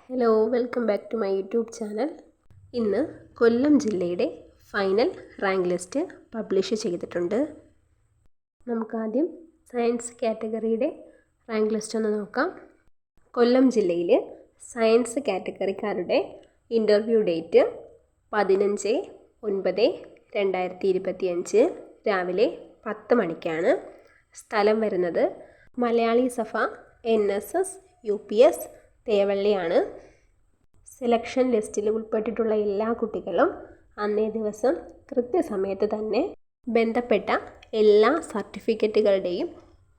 Hello, welcome back to my YouTube channel. ഇന്ന് കൊല്ലം ജില്ലയുടെ final rank list publish ചെയ്തിട്ടുണ്ട്. നമുക്കാദ്യം സയൻസ് കാറ്റഗറിയുടെ റാങ്ക് ലിസ്റ്റ് ഒന്ന് നോക്കാം. കൊല്ലം ജില്ലയിൽ സയൻസ് കാറ്റഗറിക്കാരുടെ ഇൻ്റർവ്യൂ ഡേറ്റ് 15/9/2025 രാവിലെ 10 മണിക്കാണ്. സ്ഥലം വരുന്നത് മലയാളി സഭ NSS UPS തേവള്ളിയാണ്. സെലക്ഷൻ ലിസ്റ്റിൽ ഉൾപ്പെട്ടിട്ടുള്ള എല്ലാ കുട്ടികളും അന്നേ ദിവസം കൃത്യസമയത്ത് തന്നെ ബന്ധപ്പെട്ട എല്ലാ സർട്ടിഫിക്കറ്റുകളുടെയും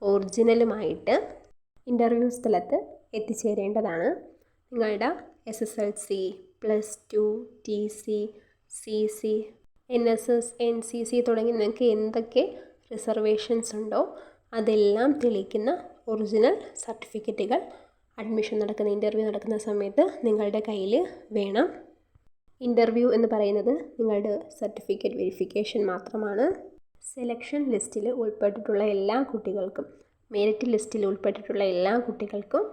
ഒറിജിനലുമായിട്ട് ഇൻ്റർവ്യൂ സ്ഥലത്ത് എത്തിച്ചേരേണ്ടതാണ്. നിങ്ങളുടെ SSLC, +2, TC, CC, NSS, NCC തുടങ്ങി നിങ്ങൾക്ക് എന്തൊക്കെ റിസർവേഷൻസ് ഉണ്ടോ അതെല്ലാം തെളിയിക്കുന്ന ഒറിജിനൽ സർട്ടിഫിക്കറ്റുകൾ അഡ്മിഷൻ നടക്കുന്ന ഇൻ്റർവ്യൂ നടക്കുന്ന സമയത്ത് നിങ്ങളുടെ കയ്യിൽ വേണം. ഇൻ്റർവ്യൂ എന്ന് പറയുന്നത് നിങ്ങളുടെ സർട്ടിഫിക്കറ്റ് വെരിഫിക്കേഷൻ മാത്രമാണ്. സെലക്ഷൻ ലിസ്റ്റിൽ ഉൾപ്പെട്ടിട്ടുള്ള എല്ലാ കുട്ടികൾക്കും, മെറിറ്റ് ലിസ്റ്റിൽ ഉൾപ്പെട്ടിട്ടുള്ള എല്ലാ കുട്ടികൾക്കും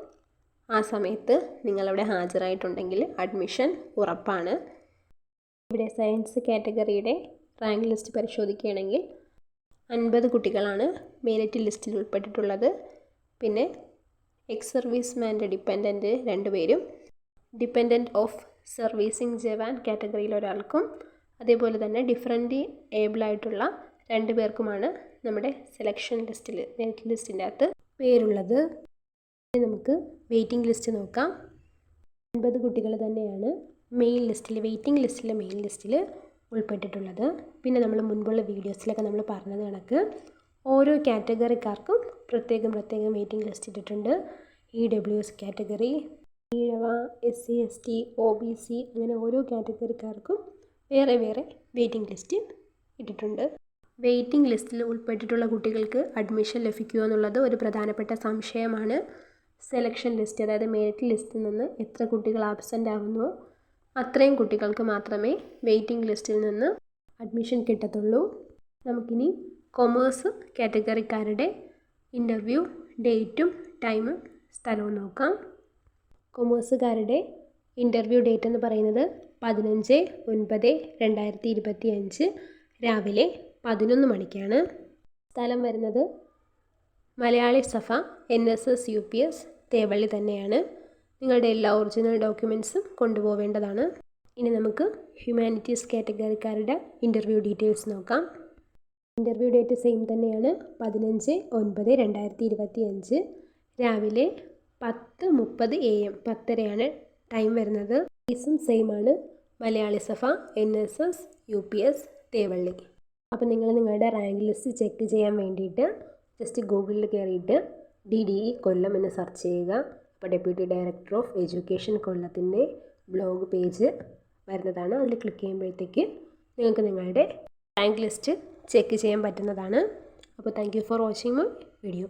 ആ സമയത്ത് നിങ്ങളവിടെ ഹാജരായിട്ടുണ്ടെങ്കിൽ അഡ്മിഷൻ ഉറപ്പാണ്. ഇവിടെ സയൻസ് കാറ്റഗറിയുടെ റാങ്ക് ലിസ്റ്റ് പരിശോധിക്കുകയാണെങ്കിൽ 50 കുട്ടികളാണ് മെറിറ്റ് ലിസ്റ്റിൽ ഉൾപ്പെട്ടിട്ടുള്ളത്. പിന്നെ എക്സ് സർവീസ്മാൻ്റെ ഡിപ്പെൻഡൻറ്റ് 2 പേരും, ഡിപ്പെൻഡൻറ്റ് ഓഫ് സർവീസിങ് ജവാൻ കാറ്റഗറിയിൽ ഒരാൾക്കും, അതേപോലെ തന്നെ ഡിഫറൻ്റ് ഏബിളായിട്ടുള്ള 2 പേർക്കുമാണ് നമ്മുടെ സെലക്ഷൻ ലിസ്റ്റിൽ മെറിറ്റ് ലിസ്റ്റിൻ്റെ അകത്ത് പേരുള്ളത്. നമുക്ക് വെയിറ്റിംഗ് ലിസ്റ്റ് നോക്കാം. 50 കുട്ടികൾ തന്നെയാണ് മെയിൻ ലിസ്റ്റിൽ, വെയിറ്റിംഗ് ലിസ്റ്റിൽ മെയിൻ ലിസ്റ്റിൽ ഉൾപ്പെട്ടിട്ടുള്ളത്. പിന്നെ നമ്മൾ മുൻപുള്ള വീഡിയോസിലൊക്കെ നമ്മൾ പറഞ്ഞത് കണക്ക് ഓരോ കാറ്റഗറിക്കാർക്കും പ്രത്യേകം വെയിറ്റിംഗ് ലിസ്റ്റ് ഇട്ടിട്ടുണ്ട്. EWS category, Ezhava, SC ST, OBC അങ്ങനെ ഓരോ കാറ്റഗറിക്കാർക്കും വേറെ വെയിറ്റിംഗ് ലിസ്റ്റ് ഇട്ടിട്ടുണ്ട്. വെയിറ്റിംഗ് ലിസ്റ്റിൽ ഉൾപ്പെട്ടിട്ടുള്ള കുട്ടികൾക്ക് അഡ്മിഷൻ ലഭിക്കുക എന്നുള്ളത് ഒരു പ്രധാനപ്പെട്ട സംശയമാണ്. സെലക്ഷൻ ലിസ്റ്റ്, അതായത് മെറിറ്റ് ലിസ്റ്റിൽ നിന്ന് എത്ര കുട്ടികൾ ആബ്സെൻ്റ് ആകുന്നുവോ അത്രയും കുട്ടികൾക്ക് മാത്രമേ വെയിറ്റിംഗ് ലിസ്റ്റിൽ നിന്ന് അഡ്മിഷൻ കിട്ടത്തുള്ളൂ. നമുക്കിനി കൊമേഴ്സ് കാറ്റഗറിക്കാരുടെ ഇൻ്റർവ്യൂ ഡേറ്റും ടൈമും സ്ഥലവും നോക്കാം. കൊമേഴ്സുകാരുടെ ഇൻ്റർവ്യൂ ഡേറ്റ് എന്ന് പറയുന്നത് 15/9/2025 രാവിലെ 11 മണിക്കാണ്. സ്ഥലം വരുന്നത് മലയാളി സഭ NSS UPS തേവള്ളി തന്നെയാണ്. നിങ്ങളുടെ എല്ലാ ഒറിജിനൽ ഡോക്യുമെൻറ്റ്സും കൊണ്ടുപോവേണ്ടതാണ്. ഇനി നമുക്ക് ഹ്യൂമാനിറ്റീസ് കാറ്റഗറിക്കാരുടെ ഇൻ്റർവ്യൂ ഡീറ്റെയിൽസ് നോക്കാം. ഇൻ്റർവ്യൂ ഡേറ്റ് സെയിം തന്നെയാണ്, 15/9/2025 രാവിലെ 10:30 AM 10:30 ടൈം വരുന്നത്. ഫീസും സെയിം ആണ്, മലയാളി സഭ NSS UPS തേവള്ളി. അപ്പോൾ നിങ്ങൾ നിങ്ങളുടെ റാങ്ക് ലിസ്റ്റ് ചെക്ക് ചെയ്യാൻ വേണ്ടിയിട്ട് ജസ്റ്റ് ഗൂഗിളിൽ കയറിയിട്ട് DDE കൊല്ലം എന്ന് സെർച്ച് ചെയ്യുക. അപ്പോൾ ഡെപ്യൂട്ടി ഡയറക്ടർ ഓഫ് എഡ്യൂക്കേഷൻ കൊല്ലത്തിൻ്റെ ബ്ലോഗ് പേജ് വരുന്നതാണ്. അതിൽ ക്ലിക്ക് ചെയ്യുമ്പോഴത്തേക്ക് നിങ്ങൾക്ക് നിങ്ങളുടെ റാങ്ക് ലിസ്റ്റ് ചെക്ക് ചെയ്യാൻ പറ്റുന്നതാണ്. അപ്പോൾ thank you for watching my video.